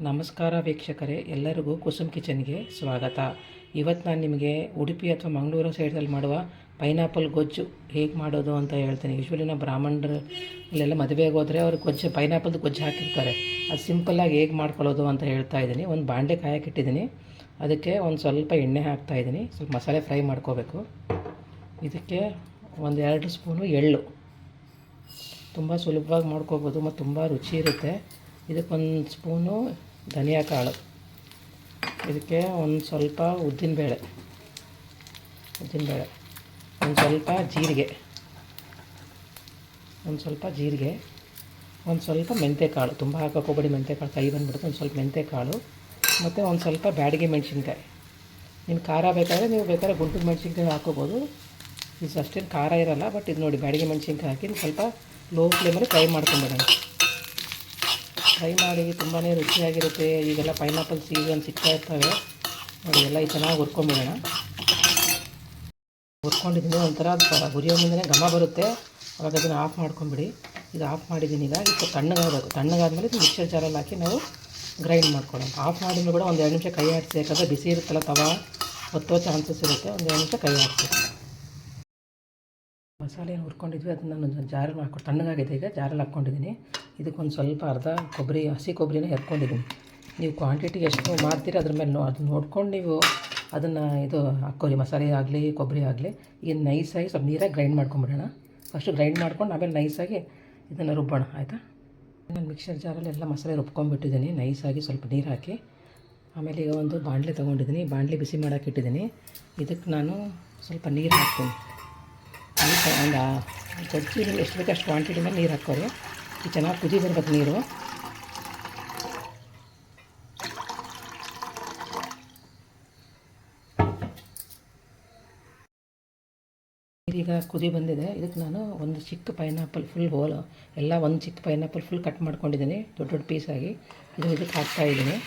ನಮಸ್ಕಾರ ವೀಕ್ಷಕರೇ, ಎಲ್ಲರಿಗೂ ಕುಸುಮ್ ಕಿಚನ್ಗೆ ಸ್ವಾಗತ. ಇವತ್ತು ನಾನು ನಿಮಗೆ ಉಡುಪಿ ಅಥವಾ ಮಂಗಳೂರು ಸೈಡಲ್ಲಿ ಮಾಡುವ ಪೈನಾಪಲ್ ಗೊಜ್ಜು ಹೇಗೆ ಮಾಡೋದು ಅಂತ ಹೇಳ್ತೀನಿ. ಯೂಶ್ವಲಿ ನಾವು ಬ್ರಾಹ್ಮಣರಲ್ಲೆಲ್ಲ ಮದುವೆಗೆ ಹೋದರೆ ಅವ್ರು ಪೈನಾಪಲ್ದು ಗೊಜ್ಜು ಹಾಕಿರ್ತಾರೆ. ಅದು ಸಿಂಪಲ್ಲಾಗಿ ಹೇಗೆ ಮಾಡ್ಕೊಳ್ಳೋದು ಅಂತ ಹೇಳ್ತಾ ಇದ್ದೀನಿ. ಒಂದು ಬಾಣಲೆ ಕಾಯಕ್ಕಿಟ್ಟಿದ್ದೀನಿ, ಅದಕ್ಕೆ ಒಂದು ಸ್ವಲ್ಪ ಎಣ್ಣೆ ಹಾಕ್ತಾಯಿದ್ದೀನಿ. ಸ್ವಲ್ಪ ಮಸಾಲೆ ಫ್ರೈ ಮಾಡ್ಕೋಬೇಕು. ಇದಕ್ಕೆ ಒಂದು 2 ಸ್ಪೂನು ಎಳ್ಳು, ತುಂಬ ಸುಲಭವಾಗಿ ಮಾಡ್ಕೋಬೋದು ಮತ್ತು ತುಂಬ ರುಚಿ ಇರುತ್ತೆ. ಇದಕ್ಕೊಂದು ಸ್ಪೂನು ಧನಿಯಾ ಕಾಳು, ಇದಕ್ಕೆ ಒಂದು ಸ್ವಲ್ಪ ಉದ್ದಿನಬೇಳೆ, ಒಂದು ಸ್ವಲ್ಪ ಜೀರಿಗೆ, ಒಂದು ಸ್ವಲ್ಪ ಮೆಂತ್ಯಕಾಳು. ತುಂಬ ಹಾಕೋಕೆ ಹೋಗಬೇಡಿ, ಮೆಂತ್ಯಕಾಳು ಕೈ ಬಂದುಬಿಡುತ್ತೆ. ಒಂದು ಸ್ವಲ್ಪ ಮೆಂತ್ಯಕಾಳು ಮತ್ತು ಒಂದು ಸ್ವಲ್ಪ ಬ್ಯಾಡಗಿ ಮೆಣಸಿನ್ಕಾಯಿ. ನಿಮ್ಗೆ ಖಾರ ಬೇಕಾದರೆ ನೀವು ಬೇಕಾದ್ರೆ ಗುಂಟೂರು ಮೆಣಸಿನ್ಕಾಯಿ ಹಾಕೋಬೋದು. ಇದು ಅಷ್ಟೇನು ಖಾರ ಇರೋಲ್ಲ, ಬಟ್ ಇದು ನೋಡಿ ಬ್ಯಾಡಗಿ ಮೆಣಸಿನ್ಕಾಯಿ ಹಾಕಿ ಸ್ವಲ್ಪ ಲೋ ಫ್ಲೇಮಲ್ಲಿ ಫ್ರೈ ಮಾಡ್ಕೊಂಬಿಡೋಣ. ಫ್ರೈ ಮಾಡಿ ತುಂಬಾ ರುಚಿಯಾಗಿರುತ್ತೆ. ಈಗೆಲ್ಲ ಪೈನಾಪಲ್ ಸೀಸನ್ ಸಿಗ್ತಾ ಇರ್ತವೆ ನೋಡಿ. ಎಲ್ಲ ಈ ಚೆನ್ನಾಗಿ ಹುರ್ಕೊಂಬಿಡೋಣ. ಹುರ್ಕೊಂಡಿದ್ದೀನಿ, ಒಂಥರ ಹುರಿಯೋ ಮುಂದೆ ಘಮ ಬರುತ್ತೆ, ಅವಾಗ ಅದನ್ನು ಆಫ್ ಮಾಡ್ಕೊಂಬಿಡಿ. ಇದು ಆಫ್ ಮಾಡಿದ್ದೀನಿ. ಈಗ ಇದು ತಣ್ಣಗಾಗಬೇಕು. ತಣ್ಣಗಾದ್ಮೇಲೆ ಇದು ಮಿಕ್ಸರ್ ಜಾರಲ್ಲಿ ಹಾಕಿ ನಾವು ಗ್ರೈಂಡ್ ಮಾಡ್ಕೊಳ್ಳೋಣ. ಆಫ್ ಮಾಡಿದ್ರು ಕೂಡ ಒಂದು 2 ನಿಮಿಷ ಕೈ ಆಡಿಸಿ, ಯಾಕಂದರೆ ಬಿಸಿ ಇರುತ್ತಲ್ಲ ತವಾ, ಹೊತ್ತೋ ಚಾನ್ಸಸ್ ಇರುತ್ತೆ. ಒಂದು 2 ನಿಮಿಷ ಕೈ ಆಡಿಸಿ. ಮಸಾಲೆ ಏನು ಹುರ್ಕೊಂಡಿದ್ವಿ ಅದನ್ನು ನಾನು ಜಾರಲ್ಲಿ ಹಾಕ್ಕೊಂಡು, ತಣ್ಣಗಾಗಿದೆ ಈಗ ಜಾರಲ್ಲಿ ಹಾಕ್ಕೊಂಡಿದ್ದೀನಿ. ಇದಕ್ಕೊಂದು ಸ್ವಲ್ಪ ಅರ್ಧ ಹಸಿ ಕೊಬ್ಬರಿನ ಎರ್ಕೊಂಡಿದ್ದೀನಿ. ನೀವು ಕ್ವಾಂಟಿಟಿ ಎಷ್ಟು ಮಾಡ್ತೀರಿ ಅದ್ರ ಮೇಲೆ ಅದನ್ನ ನೋಡ್ಕೊಂಡು ನೀವು ಅದನ್ನು ಹಾಕ್ಕೊಳ್ಳಿ. ಮಸಾಲೆ ಆಗಲಿ ಕೊಬ್ಬರಿ ಆಗಲಿ. ಈಗ ನೈಸಾಗಿ ಸ್ವಲ್ಪ ನೀರಾಗಿ ಗ್ರೈಂಡ್ ಮಾಡ್ಕೊಂಬಿಡೋಣ. ಫಸ್ಟು ಗ್ರೈಂಡ್ ಮಾಡ್ಕೊಂಡು ಆಮೇಲೆ ನೈಸಾಗಿ ಇದನ್ನು ರುಬ್ಬೋಣ, ಆಯಿತಾ? ನಾನು ಮಿಕ್ಸರ್ ಜಾರಲ್ಲಿ ಎಲ್ಲ ಮಸಾಲೆ ರುಬ್ಕೊಂಡ್ಬಿಟ್ಟಿದ್ದೀನಿ ನೈಸಾಗಿ. ಸ್ವಲ್ಪ ನೀರು ಹಾಕಿ ಆಮೇಲೆ ಈಗ ಒಂದು ಬಾಣಲೆ ತೊಗೊಂಡಿದ್ದೀನಿ. ಬಾಣಲೆ ಬಿಸಿ ಮಾಡೋಕೆ ಇಟ್ಟಿದ್ದೀನಿ. ಇದಕ್ಕೆ ನಾನು ಸ್ವಲ್ಪ ನೀರು ಹಾಕ್ತೀನಿ. ಒಂದು ಗೊಜ್ಜು ಎಷ್ಟು ಬೇಕೋ ಅಷ್ಟು ಕ್ವಾಂಟಿಟಿ ಮೇಲೆ ನೀರು ಹಾಕೋರಿ. ಇದು ಚೆನ್ನಾಗಿ ಕುದಿ ಬರ್ಬೇಕು ನೀರು. ಈಗ ಕುದಿ ಬಂದಿದೆ. ಇದಕ್ಕೆ ನಾನು ಒಂದು ಚಿಕ್ಕ ಪೈನಾಪಲ್ ಫುಲ್ ಹೋಲ್ ಎಲ್ಲ ಒಂದು ಚಿಕ್ಕ ಪೈನಾಪಲ್ ಫುಲ್ ಕಟ್ ಮಾಡ್ಕೊಂಡಿದ್ದೀನಿ ದೊಡ್ಡ ದೊಡ್ಡ ಪೀಸಾಗಿ. ಇದಕ್ಕೆ ಹಾಕ್ತಾಯಿದ್ದೀನಿ.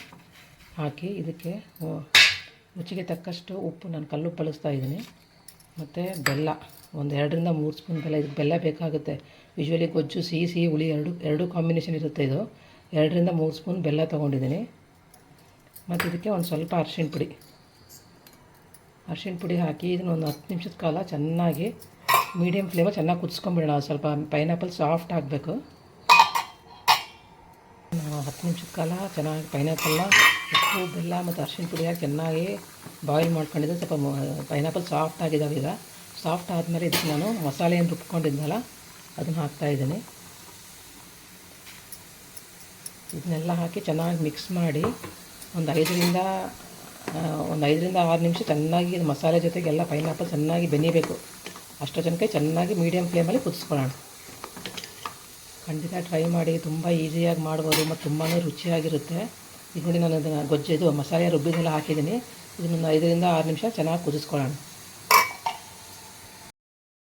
ಹಾಕಿ ಇದಕ್ಕೆ ರುಚಿಗೆ ತಕ್ಕಷ್ಟು ಉಪ್ಪು, ನಾನು ಕಲ್ಲುಪ್ಪು ಬಳಸ್ತಾ ಇದ್ದೀನಿ. ಮತ್ತು ಬೆಲ್ಲ, ಒಂದು 2 ರಿಂದ 3 ಸ್ಪೂನ್ ಬೆಲ್ಲ. ಇದಕ್ಕೆ ಬೆಲ್ಲ ಬೇಕಾಗುತ್ತೆ. ಯೂಶ್ವಲಿ ಗೊಜ್ಜು ಸಿಹಿ ಹುಳಿ ಎರಡು ಕಾಂಬಿನೇಷನ್ ಇರುತ್ತೆ. ಇದು 2 ರಿಂದ 3 ಸ್ಪೂನ್ ಬೆಲ್ಲ ತೊಗೊಂಡಿದ್ದೀನಿ. ಮತ್ತು ಇದಕ್ಕೆ ಒಂದು ಸ್ವಲ್ಪ ಅರಿಶಿಣ ಪುಡಿ ಹಾಕಿ ಇದನ್ನು ಒಂದು 10 ನಿಮಿಷದ ಕಾಲ ಚೆನ್ನಾಗಿ ಮೀಡಿಯಮ್ ಫ್ಲೇಮಲ್ಲಿ ಚೆನ್ನಾಗಿ ಕುದಿಸ್ಕೊಂಬಿಡೋಣ. ಸ್ವಲ್ಪ ಪೈನಾಪಲ್ ಸಾಫ್ಟ್ ಆಗಬೇಕು. 10 ನಿಮಿಷದ ಕಾಲ ಚೆನ್ನಾಗಿ ಪೈನಾಪಲ್ನ ಉಪ್ಪು, ಬೆಲ್ಲ ಮತ್ತು ಅರಿಶಿಣ ಪುಡಿ ಹಾಕಿ ಚೆನ್ನಾಗಿ ಬಾಯ್ಲ್ ಮಾಡ್ಕೊಂಡಿದ್ದೆ. ಸ್ವಲ್ಪ ಪೈನಾಪಲ್ ಸಾಫ್ಟ್ ಆಗಿದ್ದಾವೆ. ಈಗ ಸಾಫ್ಟ್ ಆದಮೇಲೆ ಇದಕ್ಕೆ ನಾನು ಮಸಾಲೆ ಏನು ರುಬ್ಕೊಂಡಿದ್ನಲ್ಲ ಅದನ್ನು ಹಾಕ್ತಾಯಿದ್ದೀನಿ. ಇದನ್ನೆಲ್ಲ ಹಾಕಿ ಚೆನ್ನಾಗಿ ಮಿಕ್ಸ್ ಮಾಡಿ ಒಂದು 5 ರಿಂದ 6 ನಿಮಿಷ ಚೆನ್ನಾಗಿ ಇದು ಮಸಾಲೆ ಜೊತೆಗೆ ಎಲ್ಲ ಪೈನಾಪಲ್ ಚೆನ್ನಾಗಿ ಬೆನಿಬೇಕು. ಅಷ್ಟು ಜನಕ್ಕೆ ಚೆನ್ನಾಗಿ ಮೀಡಿಯಮ್ ಫ್ಲೇಮಲ್ಲಿ ಕುದಿಸ್ಕೊಳ್ಳೋಣ. ಖಂಡಿತ ಟ್ರೈ ಮಾಡಿ, ತುಂಬ ಈಸಿಯಾಗಿ ಮಾಡ್ಬೋದು ಮತ್ತು ತುಂಬಾ ರುಚಿಯಾಗಿರುತ್ತೆ. ಈಗ ನೋಡಿ, ನಾನು ಅದನ್ನು ಗೊಜ್ಜು ಮಸಾಲೆ ರುಬ್ಬಿದೆಲ್ಲ ಹಾಕಿದ್ದೀನಿ. ಇದನ್ನು 5 ರಿಂದ 6 ನಿಮಿಷ ಚೆನ್ನಾಗಿ ಕುದಿಸ್ಕೊಳ್ಳೋಣ.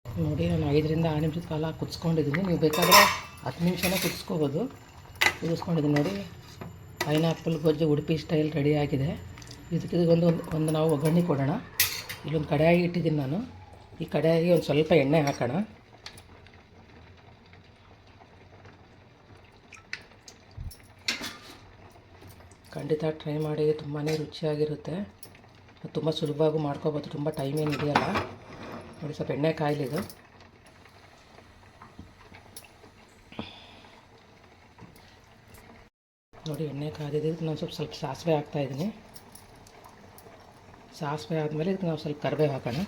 ನೋಡಿ, ನಾನು 5 ರಿಂದ 6 ನಿಮಿಷದ ಕಾಲ ಕುದಿಸ್ಕೊಂಡಿದ್ದೀನಿ. ನೀವು ಬೇಕಾದರೆ 10 ನಿಮಿಷನೇ ಕುದಿಸ್ಕೊಂಡಿದ್ದೀನಿ. ನೋಡಿ, ಪೈನಾಪಲ್ ಗೊಜ್ಜು ಉಡುಪಿ ಸ್ಟೈಲ್ ರೆಡಿಯಾಗಿದೆ. ಇದಕ್ಕೆ ಒಂದು ನಾವು ಒಗ್ಗರಣೆ ಕೊಡೋಣ. ಇಲ್ಲೊಂದು ಕಡಾಯಿ ಇಟ್ಟಿದ್ದೀನಿ ನಾನು. ಈ ಕಡಾಯಿಗೆ ಒಂದು ಸ್ವಲ್ಪ ಎಣ್ಣೆ ಹಾಕೋಣ. ಖಂಡಿತ ಟ್ರೈ ಮಾಡಿ, ತುಂಬಾ ರುಚಿಯಾಗಿರುತ್ತೆ. ತುಂಬ ಸುಲಭವಾಗಿ ಮಾಡ್ಕೋಬೋದು, ತುಂಬ ಟೈಮ್ ಏನು ಇದೆಯಲ್ಲ. ನೋಡಿ, ಸ್ವಲ್ಪ ಎಣ್ಣೆ ಕಾಯಲಿದು. ನೋಡಿ, ಎಣ್ಣೆ ಕಾದಿದ್ದು ನಾನು ಸ್ವಲ್ಪ ಸಾಸಿವೆ ಹಾಕ್ತಾಯಿದ್ದೀನಿ. ಸಾಸಿವೆ ಆದಮೇಲೆ ಇದಕ್ಕೆ ನಾವು ಸ್ವಲ್ಪ ಕರಿಬೇವು ಹಾಕೋಣ.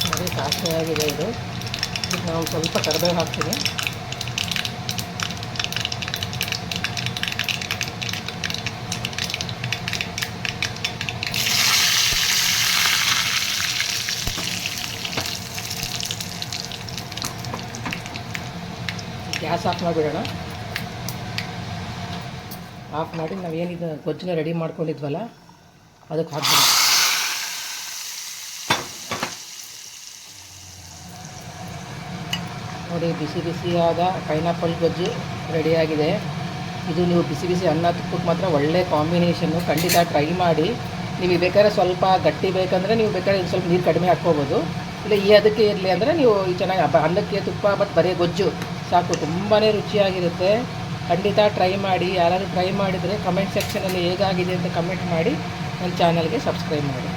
ನೋಡಿ, ಸಾಸಿವೆ ಆಗಿದೆ. ಇದಕ್ಕೆ ನಾವು ಸ್ವಲ್ಪ ಕರಿಬೇವು ಹಾಕ್ತೀನಿ. ಗ್ಯಾಸ್ ಆಫ್ ಮಾಡಿಬಿಡೋಣ. ಆಫ್ ಮಾಡಿ ನಾವೇನಿದು ಗೊಜ್ಜನ್ನ ರೆಡಿ ಮಾಡ್ಕೊಂಡಿದ್ವಲ್ಲ ಅದಕ್ಕೆ ಹಾಕ್ಬಿಡೋಣ. ನೋಡಿ, ಬಿಸಿಯಾದ ಪೈನಾಪಲ್ ಗೊಜ್ಜು ರೆಡಿಯಾಗಿದೆ. ಇದು ನೀವು ಬಿಸಿ ಅನ್ನ ತುಪ್ಪಕ್ಕೆ ಮಾತ್ರ ಒಳ್ಳೆ ಕಾಂಬಿನೇಷನ್ನು. ಖಂಡಿತ ಟ್ರೈ ಮಾಡಿ. ನೀವು ಬೇಕಾದ್ರೆ ಸ್ವಲ್ಪ ಗಟ್ಟಿ ಬೇಕಂದರೆ ನೀವು ಬೇಕಾದ್ರೆ ಸ್ವಲ್ಪ ನೀರು ಕಡಿಮೆ ಹಾಕ್ಕೋಬೋದು. ಇಲ್ಲ ಅದಕ್ಕೆ ಇರಲಿ ಅಂದರೆ ನೀವು ಚೆನ್ನಾಗಿ ಅನ್ನಕ್ಕೆ ತುಪ್ಪ ಮತ್ತು ಬರೀ ಗೊಜ್ಜು ಸಾಕು. ತುಂಬಾ ರುಚಿಯಾಗಿರುತ್ತೆ. ಖಂಡಿತ ಟ್ರೈ ಮಾಡಿ. ಯಾರಾದರೂ ಟ್ರೈ ಮಾಡಿದರೆ ಕಮೆಂಟ್ ಸೆಕ್ಷನಲ್ಲಿ ಹೇಗಾಗಿದೆ ಅಂತ ಕಮೆಂಟ್ ಮಾಡಿ. ನನ್ನ ಚಾನಲ್ಗೆ ಸಬ್ಸ್ಕ್ರೈಬ್ ಮಾಡಿ.